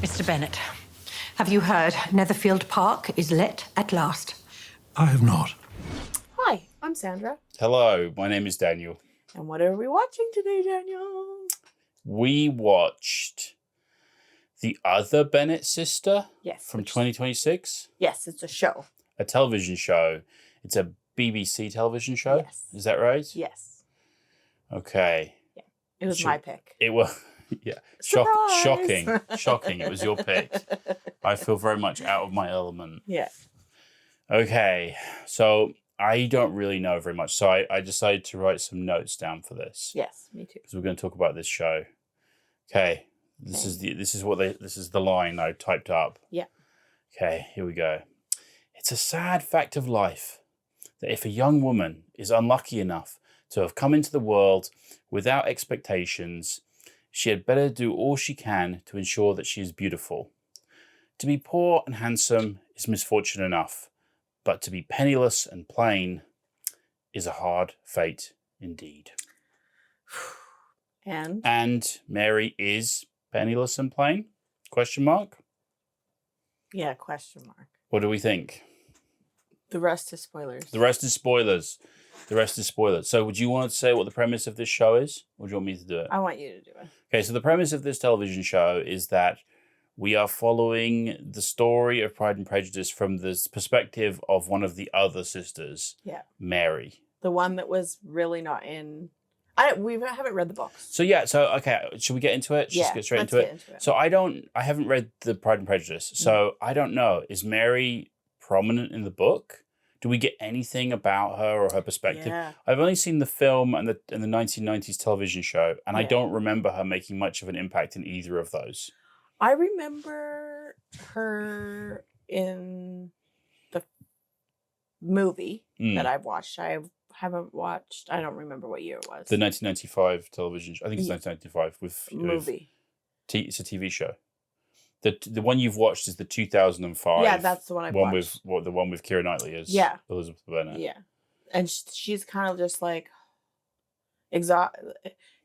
Mr. Bennet, have you heard Netherfield Park is let at last? I have not. Hi, I'm Sandra. Hello, my name is Daniel. And what are we watching today, Daniel? We watched The Other Bennet Sister from 2026. Yes, it's a show. A television show. It's a BBC television show? Yes. Is that right? Yes. Okay. Yeah. It was my pick. It was, yeah. Shocking. Shocking. It was your pick. I feel very much out of my element. Yeah. Okay. So I don't really know very much. So I decided to write some notes down for this. Yes, me too. Because we're going to talk about this show. Okay. This is the line I typed up. Yeah. Okay, here we go. It's a sad fact of life that if a young woman is unlucky enough to have come into the world without expectations, she had better do all she can to ensure that she is beautiful. To be poor and handsome is misfortune enough, but to be penniless and plain is a hard fate indeed. And Mary is penniless and plain? Question mark? Yeah, question mark. What do we think? The rest is spoilers. The rest is spoilers. The rest is spoilers. So would you want to say what the premise of this show is? Or do you want me to do it? I want you to do it. Okay, so the premise of this television show is that we are following the story of Pride and Prejudice from the perspective of one of the other sisters, Mary. The one that was really not in... we haven't read the books. So okay, should we get into it? Just get straight into it. So I haven't read the Pride and Prejudice, so I don't know. Is Mary prominent in the book? Do we get anything about her or her perspective? Yeah. I've only seen the film and the 1990s television show, and I don't remember her making much of an impact in either of those. I remember her in the movie that I've watched. I haven't watched, I don't remember what year it was. The 1995 television show. I think it's 1995 with movie. It's a TV show. The one you've watched is the 2005. Yeah, that's the one I've watched. The one with Keira Knightley as Elizabeth Bennet. Yeah. And she's kind of just like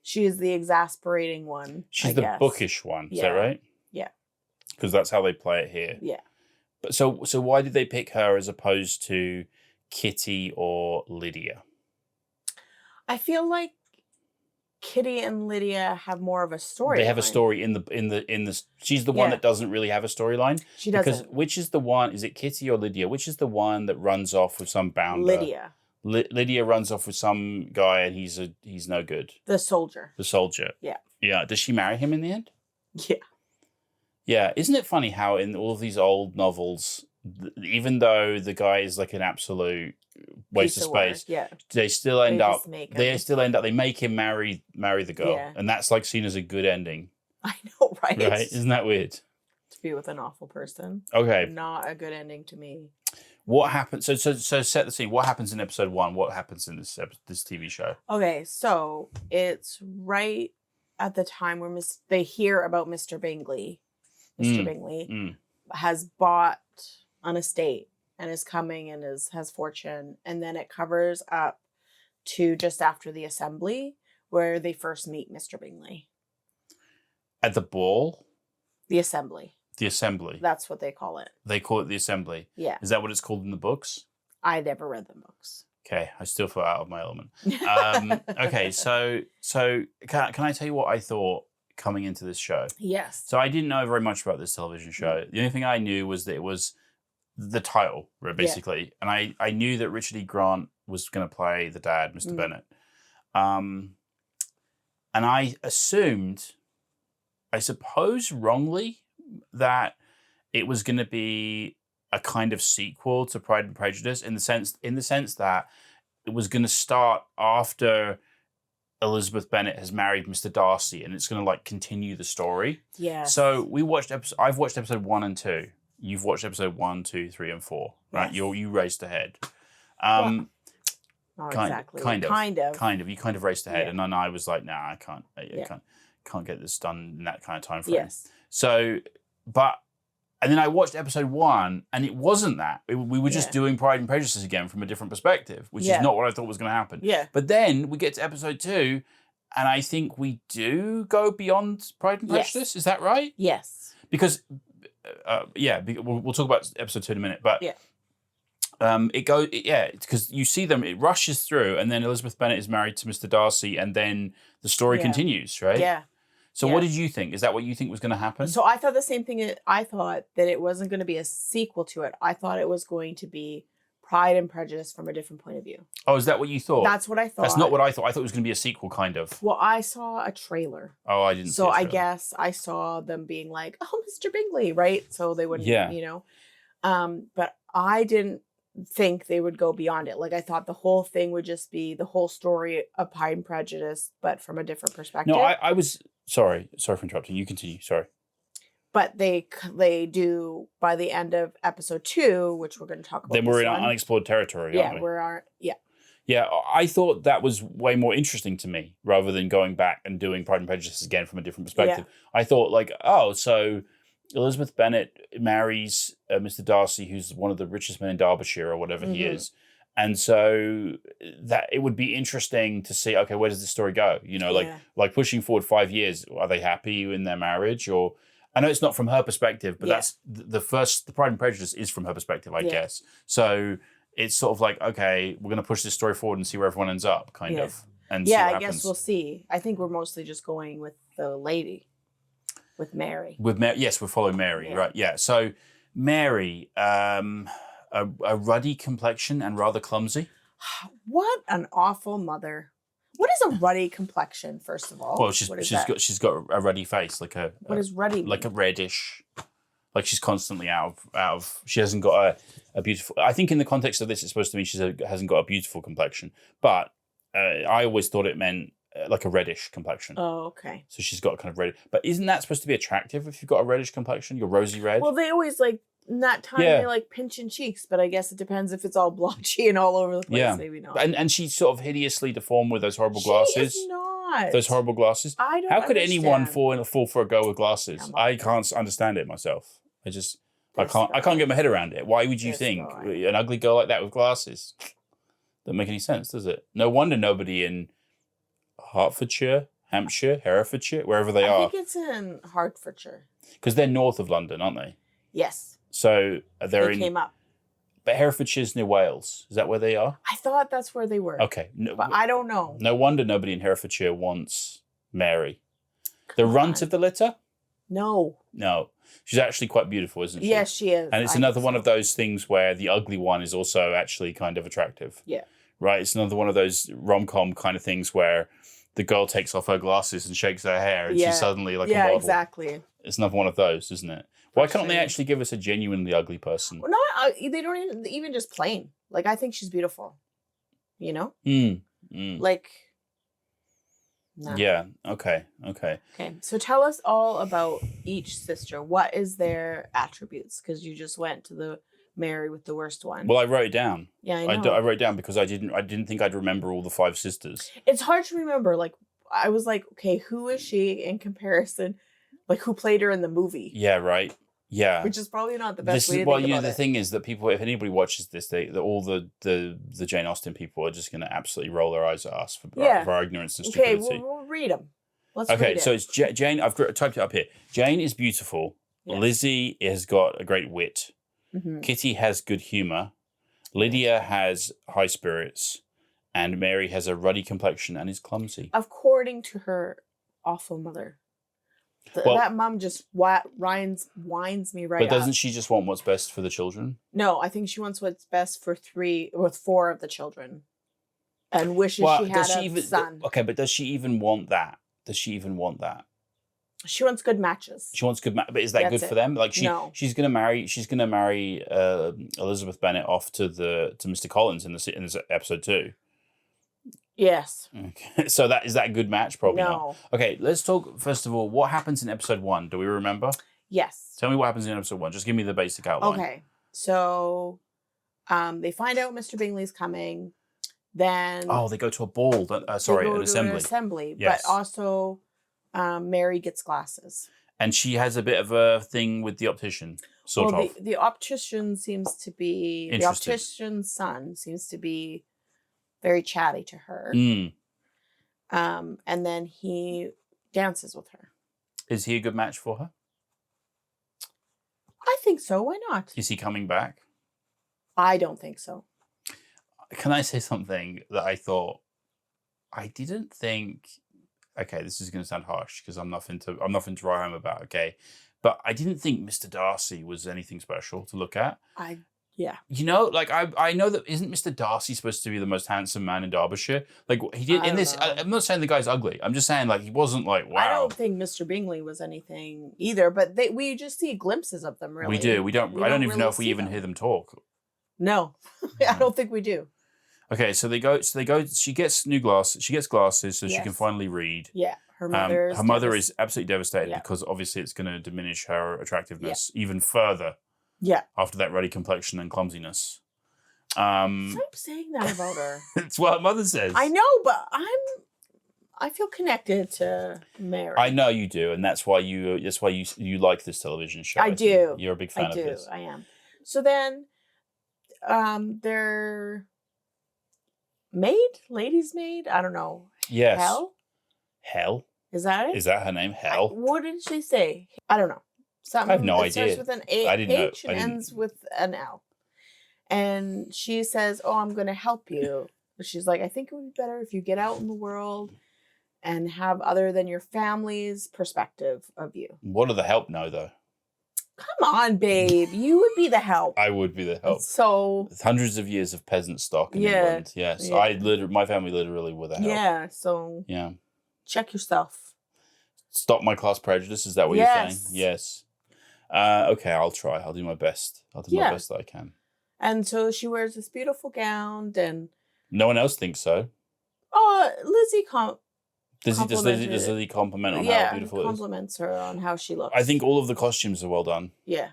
she is the exasperating one. She's the bookish one, is that right? Yeah. Because that's how they play it here. Yeah. But so why did they pick her as opposed to Kitty or Lydia? I feel like Kitty and Lydia have more of a story. They have a story in the. She's the one that doesn't really have a storyline. She doesn't. Because which is the one? Is it Kitty or Lydia? Which is the one that runs off with some bounder? Lydia. Lydia runs off with some guy and he's no good. The soldier. The soldier. Yeah. Yeah. Does she marry him in the end? Yeah. Yeah. Isn't it funny how in all of these old novels, even though the guy is like an absolute waste of space, they still end up. They make him marry the girl, and that's like seen as a good ending. I know, right? Right? Isn't that weird? To be with an awful person. Okay. Not a good ending to me. What happens? So set the scene. What happens in episode 1? What happens in this TV show? Okay, so it's right at the time where they hear about Mr. Bingley. Mr. Bingley has bought an estate and is coming and has fortune, and then it covers up to just after the assembly where they first meet Mr. Bingley. At the ball? The assembly. The assembly. That's what they call it. They call it the assembly. Yeah. Is that what it's called in the books? I never read the books. Okay, I still feel out of my element. Okay, so can I tell you what I thought coming into this show? Yes. So I didn't know very much about this television show. The only thing I knew was that it was the title, basically. And I knew that Richard E. Grant was going to play the dad, Mr. Bennet. And I assumed, I suppose wrongly, that it was going to be a kind of sequel to Pride and Prejudice in the sense that it was going to start after Elizabeth Bennet has married Mr. Darcy, and it's going to like continue the story. Yeah. So I've watched episode 1 and 2. You've watched episode 1, 2, 3, and 4, right? Yes. You raced ahead. Not exactly. Kind of. You kind of raced ahead, and then I was like, nah, I can't. Can't get this done in that kind of time frame. Yes. So, and then I watched episode 1, and it wasn't that. We were just doing Pride and Prejudice again from a different perspective, which is not what I thought was going to happen. Yeah. But then we get to episode 2, and I think we do go beyond Pride and Prejudice. Is that right? Yes. because we'll talk about episode 2 in a minute, but Yeah. because you see them, it rushes through, and then Elizabeth Bennet is married to Mr. Darcy, and then the story Yeah. continues, right? Yeah. So Yeah. what did you think? Is that what you think was going to happen? So I thought the same thing. I thought that it wasn't going to be a sequel to it. I thought it was going to be Pride and Prejudice from a different point of view. Oh, is that what you thought? That's what I thought. That's not what I thought. I thought it was going to be a sequel, kind of. Well, I saw a trailer. Oh, I didn't see So a I trailer. guess I saw them being like, "Oh, Mr. Bingley," right? So they wouldn't, Yeah. But I didn't think they would go beyond it. Like I thought the whole thing would just be the whole story of Pride and Prejudice, but from a different perspective. No, I was sorry for interrupting. You continue. Sorry. But they do by the end of episode 2, which we're going to talk about. Then we're this in one. unexplored territory, Yeah, aren't we? yeah. Yeah, I thought that was way more interesting to me rather than going back and doing Pride and Prejudice again from a different perspective. I thought like, oh, so Elizabeth Bennet marries Mr. Darcy, who's one of the richest men in Derbyshire or whatever he Mhm. is. And so that it would be interesting to see, okay, where does this story go? Like pushing forward 5 years, are they happy in their marriage? Or I know it's not from her perspective, but that's the Pride and Prejudice is from her perspective, I guess. So it's sort of like, okay, we're going to push this story forward and see where everyone ends up, kind of. And see what I happens. guess we'll see. I think we're mostly just going with the lady, with Mary. Yes, we're following Mary, Yeah. right? Yeah. So Mary, a ruddy complexion and rather clumsy. What an awful mother. What is a ruddy complexion, first of all? Well, What is that? she's got a ruddy face, like What is ruddy? like a reddish, like she's constantly out of. She hasn't got a beautiful. I think in the context of this, it's supposed to mean hasn't got a beautiful complexion, but I always thought it meant like a reddish complexion. Oh, okay. So she's got kind of red. But isn't that supposed to be attractive if you've got a reddish complexion? You're rosy red. Well, they always in that time they pinching cheeks, but I guess it depends if it's all blotchy and all over the place. Yeah. Maybe not. And she's sort of hideously deformed with those horrible glasses. She is not. Those horrible glasses. I don't How could anyone understand. fall for a girl with glasses? Come on. I can't understand it myself. I This can't get my head around it. Why would you This think guy. an ugly girl like that with glasses? Doesn't make any sense, does it? No wonder nobody in Hertfordshire, Hampshire, Herefordshire, wherever they I are, think it's in Hertfordshire. because they're north of London, aren't they? Yes. So they're They in. came up. But Herefordshire's near Wales. Is that where they are? I thought that's where they were. Okay. No, But I don't know. no wonder nobody in Herefordshire wants Mary. The Come runt on. of the litter? No. No. She's actually quite beautiful, isn't she? Yes, she is. And it's I another think one so. of those things where the ugly one is also actually kind of attractive. Yeah. Right? It's another one of those rom-com kind of things where the girl takes off her glasses and shakes her hair and she's suddenly like a Yeah, model. exactly. It's another one of those, isn't it? Why can't they Frustrating. actually give us a genuinely ugly person? Well, not they don't even just plain. Like I think she's beautiful. You know? Like no. Yeah. Okay. Okay. So tell us all about each sister. What is their attributes? Because you just went to the Mary with the worst one. Well, I wrote it down. yeah, I I know. wrote it down because I didn't think I'd remember all the 5 sisters. It's hard to remember. Like I was like, okay, who is she in comparison? Like who played her in the movie? Yeah. Right. Yeah. Which is probably not the best way to Well, think about the it. thing is that people, if anybody watches this, all the Jane Austen people are just going to absolutely roll their eyes at us for our ignorance and Okay, stupidity. we'll read them. Let's Okay, read it. so it's Jane. I've typed it up here. Jane is beautiful. Yes. Lizzie has got a great wit. Mhm. Kitty has good humor. Lydia has high spirits, and Mary has a ruddy complexion and is clumsy. According to her awful mother. Well- That mom just winds me right But up. doesn't she just want what's best for the children? No, I think she wants what's best for 4 of the children. And wishes she had a son. Okay, but does she even want that? Does she even want that? She wants good matches. She wants good, but is that That's good for it. them? Like No. she's gonna marry Elizabeth Bennet off to Mr. Collins in this episode 2. Yes. Okay, so is that a good match? Probably not. No. Okay, let's talk first of all. What happens in episode 1? Do we remember? Yes. Tell me what happens in episode 1. Just give me the basic outline. Okay. So they find out Mr. Bingley's coming. Then Oh, they go to a ball. they An go to assembly. an assembly. Yes. But also Mary gets glasses. And she has a bit of a thing with the optician, sort of. The optician seems to be the Interested. optician's son seems to be very chatty to her. Mm. And then he dances with her. Is he a good match for her? I think so. Why not? Is he coming back? I don't think so. Can I say something that I thought? I didn't think. Okay, this is going to sound harsh because I'm nothing to write home about. Okay, but I didn't think Mr. Darcy was anything special to look at. Yeah. You know, like I know that isn't Mr. Darcy supposed to be the most handsome man in Derbyshire? Like he did in this. I'm not saying the guy's ugly. I'm just saying like he wasn't like wow. I don't think Mr. Bingley was anything either, but we just see glimpses of them. Really, we do. We don't. I don't even really know if we see even them. hear them talk. No, I don't think we do. Okay, so they go. She gets new glasses. She gets glasses so she can Yes. finally read. Yeah, her Her mother is absolutely devastated Yeah. because obviously it's going to diminish her attractiveness even further. Yeah. After that ruddy complexion and clumsiness. Stop saying that about her. It's what her mother says. I know, but I feel connected to Mary. I know you do, and that's why you like this television show. I do. You're a big fan I of do. this. I am. So then, their lady's maid. I don't know. Yes. Hell. Is that it? Is that her name? Hell. What did she say? I don't know. Something I have no that idea. starts with an A, I didn't know. H and ends with an L. And she says, "Oh, I'm going to help you." She's like, "I think it would be better if you get out in the world and have other than your family's perspective of you." What do the help know, though? Come on, babe. You would be the help. I would be the help. So Hundreds of years of peasant stock in Yeah. England. Yes, Yeah. my family literally were the help. yeah, so Yeah. check yourself. Stop my class prejudice. Is that what you're saying? Yes. Okay, I'll try. I'll do my best. I'll do my best that I can. And so she wears this beautiful gown, and No one else thinks so. Lizzie Does complimented Lizzie compliment on how beautiful it is? compliments her on how she looks. I think all of the costumes are well done. Yeah.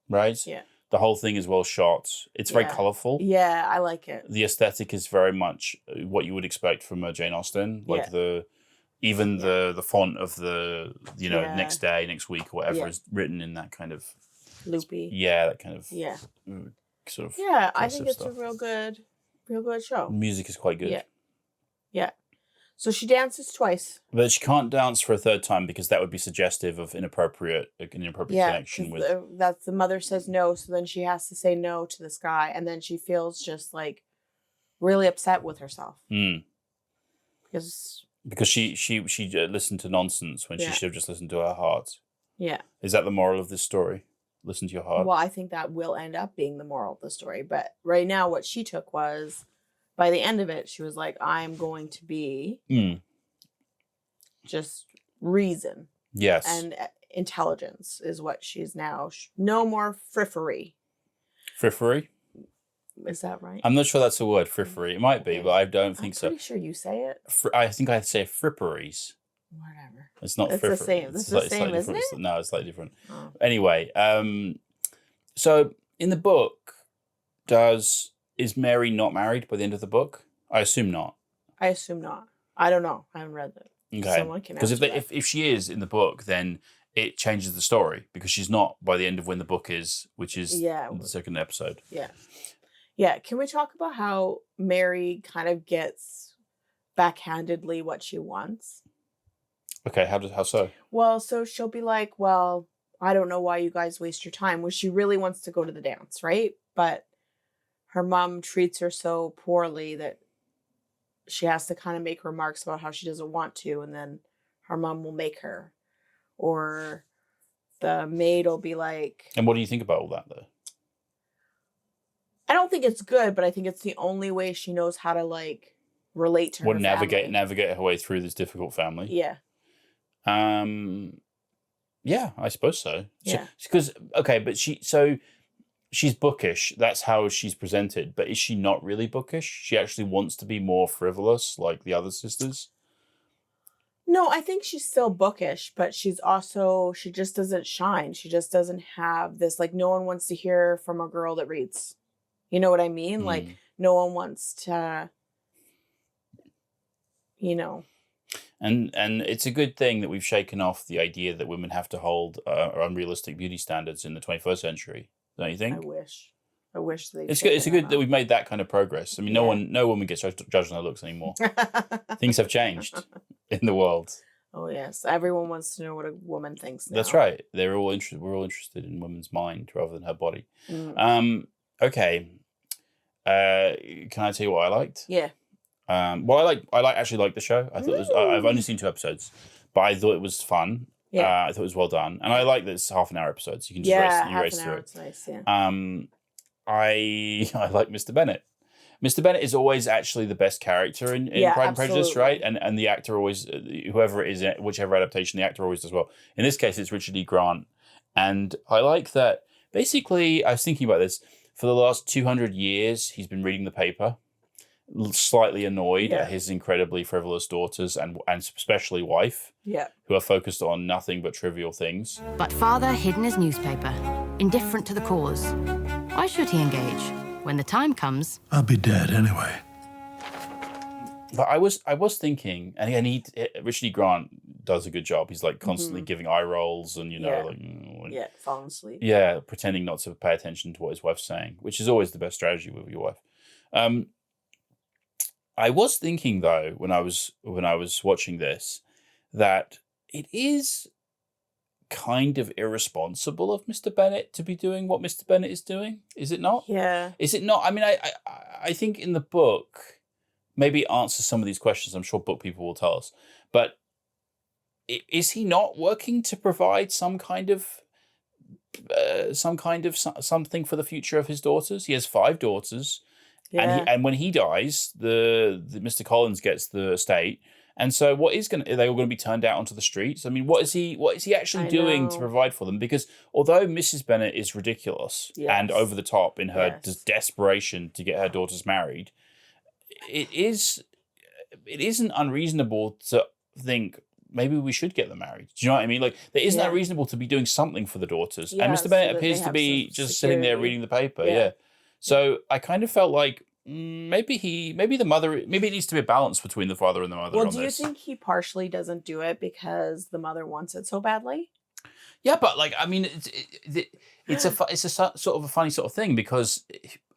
Right? Yeah. The whole thing is well shot. It's very Yeah. colourful. Yeah, I like it. The aesthetic is very much what you would expect from a Jane Austen. Like the font of the next day, next week, or whatever is written in that kind of Loopy. that kind of sort of Yeah, I think it's stuff. a real good show. Music is quite good. Yeah. Yeah. So she dances twice. But she can't dance for a third time because that would be suggestive of an inappropriate connection with. That's the mother says no, so then she has to say no to this guy, and then she feels just like really upset with herself because she listened to nonsense when she should have just listened to her heart. Yeah. Is that the moral of this story? Listen to your heart. Well, I think that will end up being the moral of the story, but right now what she took was, by the end of it, she was like, "I'm going to be just reason." Yes. And intelligence is what she's now. No more frippery. Frippery? Is that right? I'm not sure that's a word, frippery. It might be, but I don't think so. I'm pretty sure you say it. I think I say fripperies. Whatever. It's not It's frippery. the same. It's the same, isn't it? No, it's slightly different. Oh. Anyway, so in the book, is Mary not married by the end of the book? I assume not. I assume not. I don't know. I haven't read it. Okay. Someone can Because answer that. if she is in the book, then it changes the story because she's not by the end of when the book is, which is the second episode. Yeah. Yeah. Can we talk about how Mary kind of gets backhandedly what she wants? Okay, how so? Well, so she'll be like, "Well, I don't know why you guys waste your time." Well, she really wants to go to the dance, right? But her mom treats her so poorly that she has to kind of make remarks about how she doesn't want to, and then her mom will make her. Or the maid will be like... And what do you think about all that, though? I don't think it's good, but I think it's the only way she knows how to, like, relate to her family. Navigate her way through this difficult family. Yeah. Yeah, I suppose so. Yeah. Because but she's bookish. That's how she's presented. But is she not really bookish? She actually wants to be more frivolous, like the other sisters. No, I think she's still bookish, but she just doesn't shine. She just doesn't have this, like, no one wants to hear from a girl that reads. You know what I mean? Like, no one wants to, And it's a good thing that we've shaken off the idea that women have to hold unrealistic beauty standards in the 21st century. Don't you think? I wish they. It's good. It's good that we've made that kind of progress. I mean, no woman gets judged on her looks anymore. Things have changed in the world. Oh yes, everyone wants to know what a woman thinks now. That's right. They're all interested. We're all interested in women's mind rather than her body. Mm. Okay. Can I tell you what I liked? Yeah. Well, I actually like the show. I thought I've only seen 2 episodes, but I thought it was fun. Yeah. I thought it was well done, and I like that it's half-an-hour episodes. You can just race through it. It's nice. Yeah. I like Mr. Bennet. Mr. Bennet is always actually the best character in Pride and Prejudice, right? And the actor always, whoever it is, whichever adaptation, the actor always does well. In this case, it's Richard E. Grant. And I like that, basically, I was thinking about this, for the last 200 years, he's been reading the paper, slightly annoyed at his incredibly frivolous daughters and especially wife, who are focused on nothing but trivial things. But father hid in his newspaper, indifferent to the cause. Why should he engage? When the time comes... I'll be dead anyway. But I was thinking, and Richard E. Grant does a good job. He's like constantly giving eye rolls and, falling asleep. Yeah, pretending not to pay attention to what his wife's saying, which is always the best strategy with your wife. I was thinking though, when I was watching this, that it is kind of irresponsible of Mr. Bennet to be doing what Mr. Bennet is doing. Is it not? Yeah. Is it not? I mean, I think in the book, maybe it answers some of these questions. I'm sure book people will tell us. But is he not working to provide some kind of something for the future of his daughters? He has 5 daughters. Yeah. And when he dies, the Mr. Collins gets the estate. And so are they all going to be turned out onto the streets? I mean, what is he actually doing to provide for them? Because although Mrs. Bennet is ridiculous and over the top in her desperation to get her daughters married, it isn't unreasonable to think maybe we should get them married. Do you know what I mean? Like, there isn't unreasonable to be doing something for the daughters. And Mr. Bennet appears to be just sitting there reading the paper. Yeah. So I kind of felt like maybe it needs to be a balance between the father and the mother. Well, do you think he partially doesn't do it because the mother wants it so badly? Yeah, but like, I mean, it's a sort of a funny sort of thing because,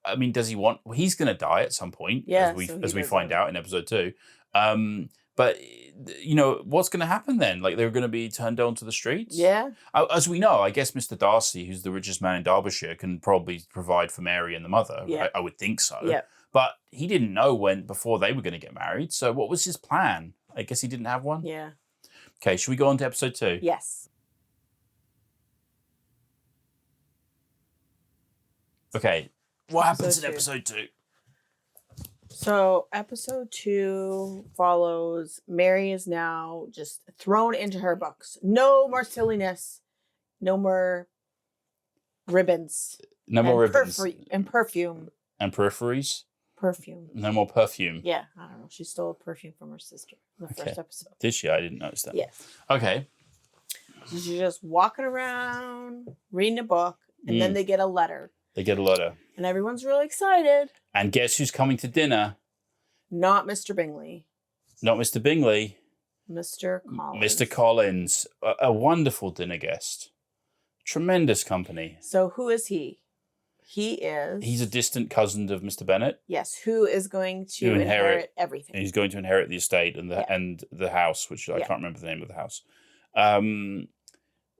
I mean, does he want? Well, he's going to die at some point, as we find out in episode 2. But what's going to happen then? Like, they're going to be turned onto the streets. Yeah. As we know, I guess Mr. Darcy, who's the richest man in Derbyshire, can probably provide for Mary and the mother. Yeah. I would think so. Yeah. But he didn't know before they were going to get married. So what was his plan? I guess he didn't have one. Yeah. Okay. Should we go on to episode 2? Yes. Okay. What happens in episode 2? So episode 2 follows Mary is now just thrown into her books. No more silliness. No more ribbons. No more ribbons. And perfume. And peripheries? Perfume. No more perfume. Yeah, I don't know. She stole a perfume from her sister in the first episode. Did she? I didn't notice that. Yes. Okay. So she's just walking around, reading a book, and then they get a letter. They get a letter. And everyone's really excited. And guess who's coming to dinner? Not Mr. Bingley. Not Mr. Bingley. Mr. Collins. Mr. Collins. A wonderful dinner guest. Tremendous company. So who is he? He's a distant cousin of Mr. Bennet. Yes, who is going to inherit everything. He's going to inherit the estate and the house, which I can't remember the name of the house.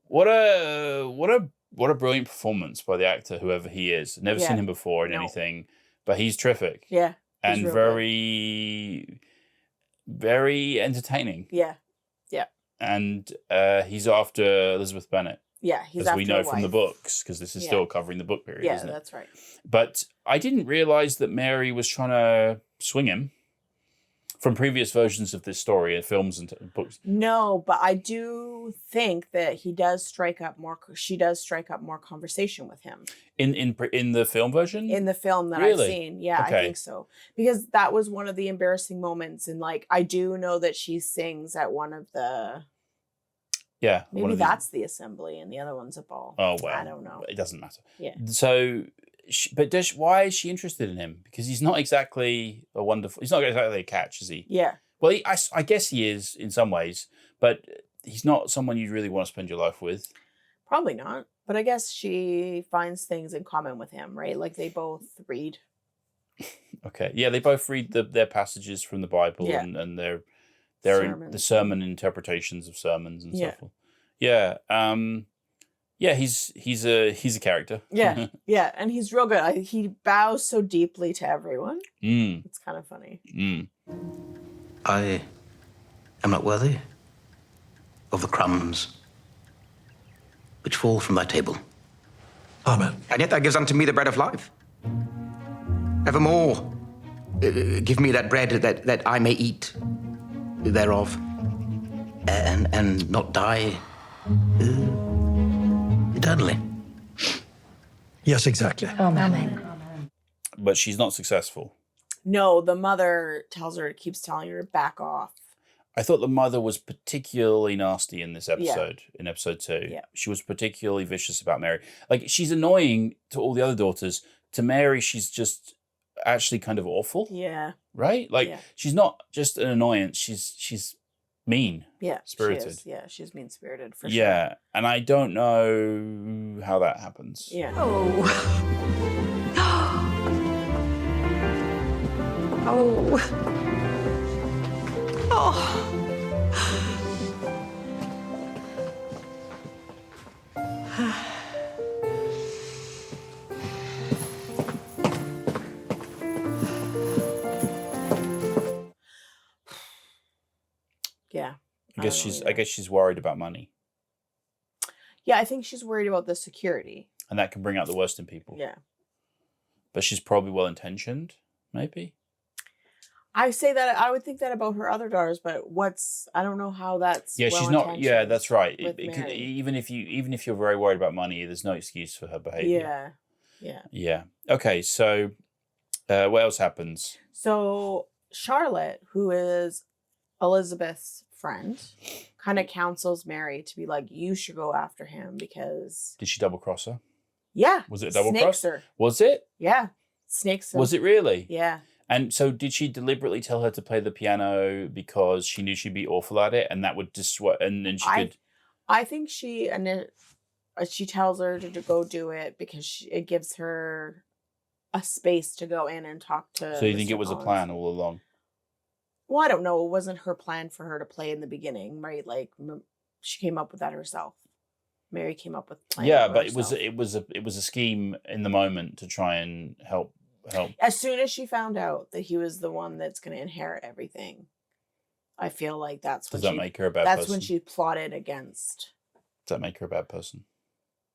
What a brilliant performance by the actor, whoever he is. Never seen him before in anything, but he's terrific. Yeah. And very, very entertaining. Yeah. Yeah. And he's after Elizabeth Bennet. Yeah, he's as we know from the books, because this is still covering the book period, isn't it? Yeah, that's right. But I didn't realize that Mary was trying to swing him from previous versions of this story in films and books. No, but I do think that she does strike up more conversation with him. In the film version? In the film that I've seen. Yeah, okay. I think so. Because that was one of the embarrassing moments. And like, I do know that she sings at one of the... Yeah. Maybe that's the assembly and the other one's a ball. Oh, well. I don't know. It doesn't matter. Yeah. So, why is she interested in him? Because he's not exactly he's not exactly a catch, is he? Yeah. Well, I guess he is in some ways, but he's not someone you'd really want to spend your life with. Probably not. But I guess she finds things in common with him, right? Like they both read. Okay. Yeah, they both read their passages from the Bible and the sermon interpretations of sermons and so forth. Yeah. He's a character. Yeah, yeah, and he's real good. He bows so deeply to everyone. It's kind of funny. I am not worthy of the crumbs which fall from thy table. Amen. And yet thou givest unto me the bread of life. Evermore, give me that bread that I may eat thereof, and not die eternally. Yes, exactly. Amen. But she's not successful. No, the mother keeps telling her to back off. I thought the mother was particularly nasty in this episode, in episode 2. Yeah. She was particularly vicious about Mary. Like, she's annoying to all the other daughters. To Mary, she's just actually kind of awful. Yeah. Right? Like, she's not just an annoyance. She's mean. Yeah. Spirited. She is. Yeah, she's mean-spirited, for sure. Yeah. And I don't know how that happens. Yeah. Oh. Oh. Oh. Yeah. I guess she's worried about money. Yeah, I think she's worried about the security. And that can bring out the worst in people. Yeah. But she's probably well-intentioned, maybe. I would think that about her other daughters, but I don't know how that's she's not. Yeah, that's right. Even if you're very worried about money, there's no excuse for her behavior. Yeah. Okay, so what else happens? So Charlotte, who is Elizabeth's friend, kind of counsels Mary to be like, you should go after him because... Did she double-cross her? Yeah. Was it a double-cross? Snakes her. Was it? Yeah. Snakes her. Was it really? Yeah. And so did she deliberately tell her to play the piano because she knew she'd be awful at it and that would and then she could... I think she tells her to go do it because it gives her a space to go in and talk to So you think Mr. it was Collins. a plan all along? Well, I don't know. It wasn't her plan for her to play in the beginning, right? Like she came up with that herself. Mary came up with playing. Yeah, for but herself. it was a scheme in the moment to try and help. As soon as she found out that he was the one that's going to inherit everything, I feel like that's when Does that make her a bad person? That's when she plotted against. Does that make her a bad person?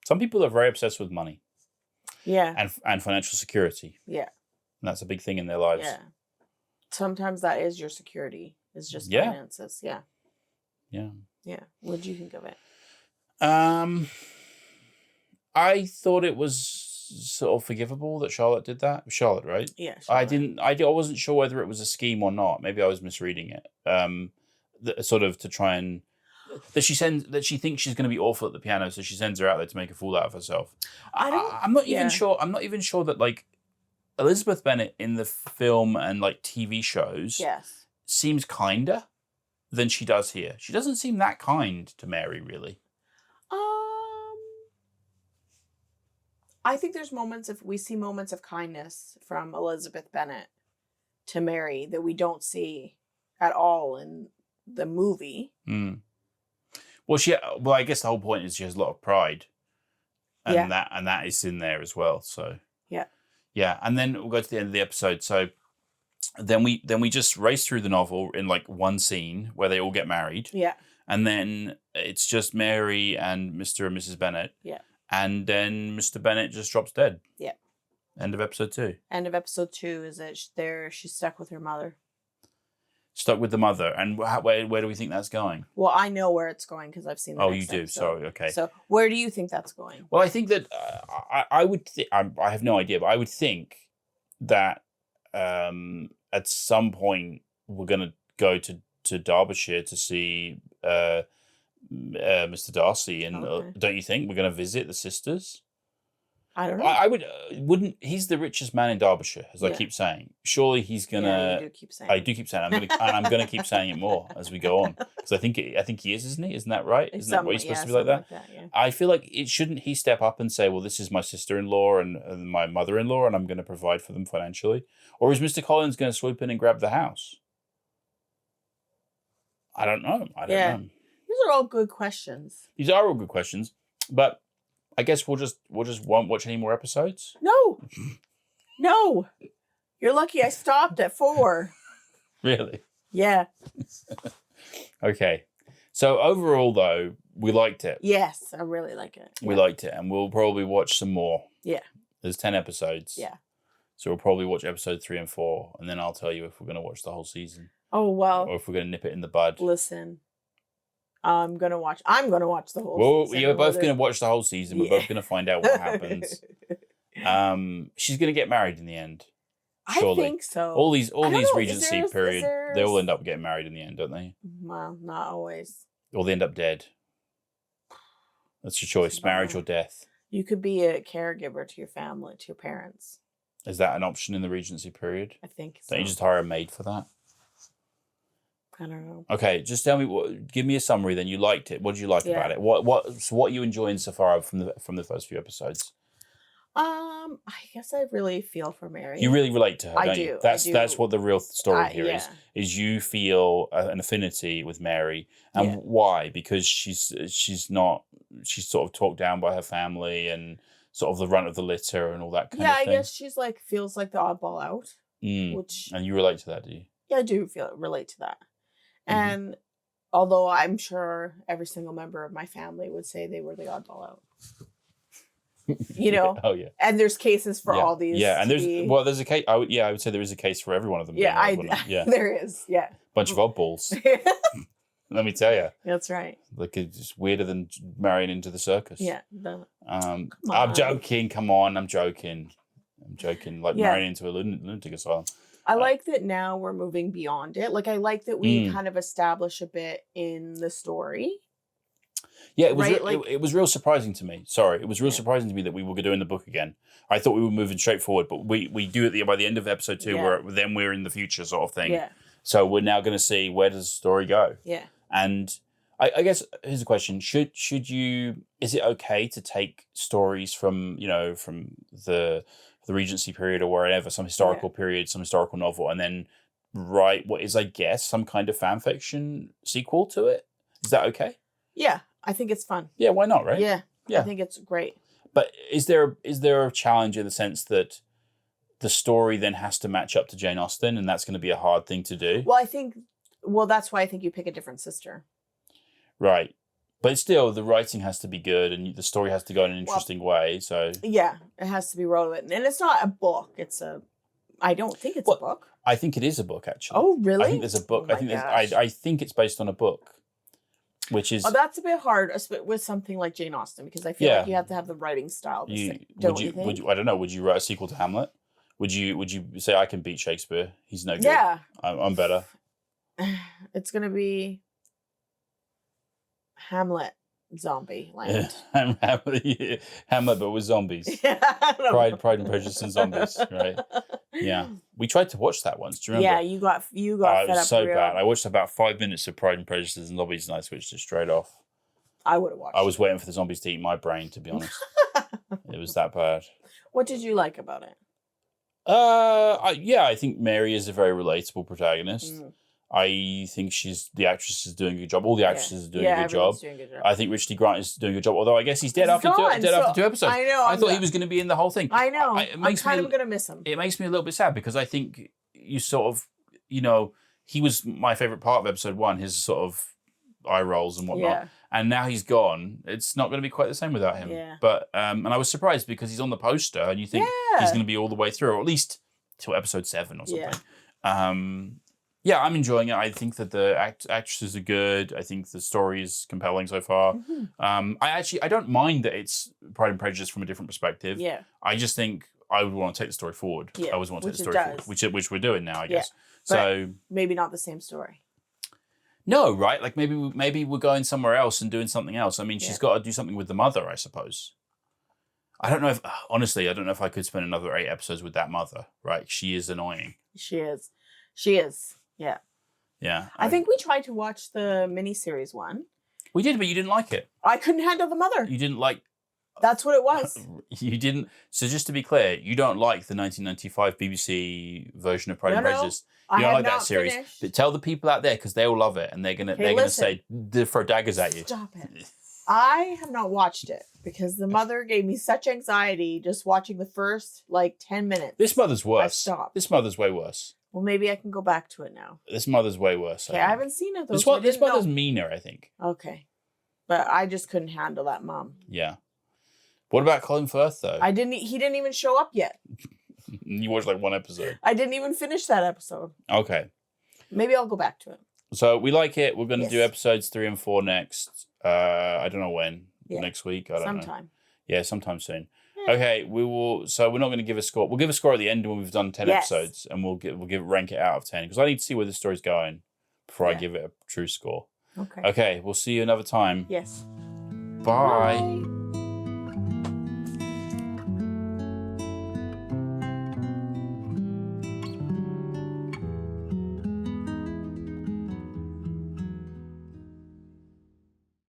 Some people are very obsessed with money. Yeah. And financial security. Yeah. And that's a big thing in their lives. Yeah. Sometimes that is your security. It's just finances. Yeah. Yeah. Yeah. What do you think of it? I thought it was sort of forgivable that Charlotte did that. Charlotte, right? Yeah. Charlotte. I wasn't sure whether it was a scheme or not. Maybe I was misreading it. Sort of to try and that she thinks she's going to be awful at the piano, so she sends her out there to make a fool out of herself. I'm not even sure. I'm not even sure that like Elizabeth Bennet in the film and like TV shows seems kinder than she does here. She doesn't seem that kind to Mary, really. I think we see moments of kindness from Elizabeth Bennet to Mary that we don't see at all in the movie. Mm. Well, I guess the whole point is she has a lot of pride, and that is in there as well. So yeah, and then we'll go to the end of the episode. So then we just race through the novel in like one scene where they all get married. Yeah, and then it's just Mary and Mr. and Mrs. Bennet. Yeah. And then Mr. Bennet just drops dead. Yeah. End of episode 2. End of episode 2 is that she's stuck with her mother. Stuck with the mother. And where do we think that's going? Well, I know where it's going because I've seen the next you do. episode. Sorry. Okay. So where do you think that's going? Well, I think that I would... I have no idea, but I would think that at some point we're going to go to Derbyshire to see... Mr. Darcy, and don't you think we're going to visit the sisters? I don't know. I wouldn't. He's the richest man in Derbyshire, as I keep saying. Surely he's gonna. Yeah, you do keep saying. I do keep saying. I'm gonna keep saying it more as we go on because I think he is, isn't he? Isn't that right? Isn't that what he's supposed to be like that? Yeah. I feel like shouldn't he step up and say, "Well, this is my sister-in-law and my mother-in-law, and I'm going to provide for them financially," or is Mr. Collins going to swoop in and grab the house? I don't know. I don't Yeah. know. These are all good questions. These are all good questions, but I guess we'll just won't watch any more episodes. No. No. You're lucky I stopped at 4. Really? Yeah. Okay. So overall, though, we liked it. Yes, I really like it. We liked it, and we'll probably watch some more. Yeah. There's 10 episodes. Yeah. So we'll probably watch episode 3 and 4, and then I'll tell you if we're going to watch the whole season. Oh, well. Or if we're going to nip it in the bud. Listen. I'm going to watch the whole Well, season. you're both going to watch the whole season. We're Yeah. both going to find out what happens. She's going to get married in the end. I Surely. think so. All these I don't know, Regency is period, there- they all end up getting married in the end, don't they? Well, not always. Or they end up dead. That's your choice, marriage or death. You could be a caregiver to your family, to your parents. Is that an option in the Regency period? I think so. Don't you just hire a maid for that? I don't know. Okay, just tell me. Give me a summary. Then you liked it. What did you like Yeah. about it? What are you enjoying so far from the first few episodes? I guess I really feel for Mary. You really relate to her, I don't do, you? I That's do. that's what the real story here yeah. is you feel an affinity with Mary, and Yeah. why? Because she's sort of talked down by her family and sort of the runt of the litter and all that kind Yeah, of I thing. guess she's like feels like the oddball out, which And you relate to that, do you? yeah, I do relate to that. Mhm. And although I'm sure every single member of my family would say they were the oddball out, you know. Oh yeah. And there's cases for yeah. all these. Yeah, and to be- there's a case. I would say there is a case for every one of them. yeah, being odd, yeah, there is. Yeah, bunch of oddballs. Let me tell you, that's right. like it's weirder than marrying into the circus. Yeah. I'm on. joking. Come on, I'm joking. Like Yeah. marrying into a lunatic asylum. I like that now we're moving beyond it. Like I like that we Mm. kind of establish a bit in the story. Yeah, it was. Right, It was real surprising to me. Sorry, it was real surprising to me that we were doing the book again. I thought we were moving straight forward, but we do it by the end of episode 2. Yeah. We're in the future sort of thing. Yeah. So we're now going to see where does the story go. Yeah. And I guess here's a question: should you? Is it okay to take stories from the Regency period or wherever, some historical period, some historical novel, and then write what is, I guess, some kind of fan fiction sequel to it? Is that okay? Yeah. I think it's fun. Yeah, why not, right? Yeah. Yeah. I think it's great. But is there a challenge in the sense that the story then has to match up to Jane Austen, and that's going to be a hard thing to do? Well, that's why I think you pick a different sister. Right. But still, the writing has to be good, and the story has to go in an interesting way. So Yeah, it has to be relevant. And it's not a book. I don't think it's a book. I think it is a book, actually. Oh, really? I think there's a book. Oh I my think gosh. I think it's based on a book, which is Oh, that's a bit hard with something like Jane Austen because I feel Yeah. like you have to have the writing style. you Don't you think? I don't know. Would you write a sequel to Hamlet? Would you say I can beat Shakespeare? He's no good. Yeah. I'm better. It's going to be Hamlet zombie land. Hamlet, but with zombies. I don't know. Pride and Prejudice and zombies, right? Yeah, we tried to watch that once. Do you Yeah, remember? you Oh, got it fed was up so real. bad. I watched about 5 minutes of Pride and Prejudice and zombies, and I switched it straight off. I would have watched. I was waiting for the zombies to eat my brain, to be honest. It was that bad. What did you like about it? I think Mary is a very relatable protagonist. Mm. I think the actress is doing a good job. All the actresses are doing a good job. everyone's doing a good job. I think Richard E. Grant is doing a good job, although I guess he's dead He's after gone, after so 2 episodes. I know, I I'm thought he not- was going to be in the whole thing. I know. It I'm makes kind me, of going to miss him. It makes me a little bit sad because I think you sort of, he was my favorite part of episode 1, his sort of eye rolls and whatnot. Yeah. And now he's gone. It's not going to be quite the same without him. Yeah. But, and I was surprised because he's on the poster and you think he's going to be all the way through, or at least till episode 7 or something. Yeah. I'm enjoying it. I think that the actresses are good. I think the story is compelling so far. Mm-hmm. I don't mind that it's Pride and Prejudice from a different perspective. Yeah. I just think I would want to take the story forward. Yeah, I always want to take the which story it forward, does. which we're doing now, I Yeah, guess. but- So Maybe not the same story. no, right? Like maybe we're going somewhere else and doing something else. I mean, she's got to do something with the mother, I suppose. I don't know if I could spend another 8 episodes with that mother. Right? She is annoying. She is. Yeah. Yeah. I think we tried to watch the miniseries one. we did, but you didn't like it. I couldn't handle the mother. You didn't like. That's what it was. You didn't. So just to be clear, you don't like the 1995 BBC version of Pride and No, Prejudice. I You don't have like that not series. finished. But tell the people out there because they all love it, and they're gonna listen. say they throw daggers at you. Stop it. I have not watched it because the mother gave me such anxiety just watching the first 10 minutes. This mother's worse. I stopped. This mother's way worse. Well, maybe I can go back to it now. This mother's way worse. Okay, I haven't seen it though. This so I one. This didn't know. mother's meaner, I think. Okay. But I just couldn't handle that mom. Yeah. What about Colin Firth though? He didn't even show up yet. You watched one episode. I didn't even finish that episode. Okay. Maybe I'll go back to it. So we like it. We're going to Yes. do episodes 3 and 4 next. I don't know when. Yeah. Next week. I don't know. Sometime. Yeah, sometime soon. Okay, we will. So we're not going to give a score. We'll give a score at the end when we've done 10 Yes. episodes, and we'll rank it out of 10 because I need to see where this story's going before I give it a true score. Okay. Okay, we'll see you another time. Yes. Bye. Bye.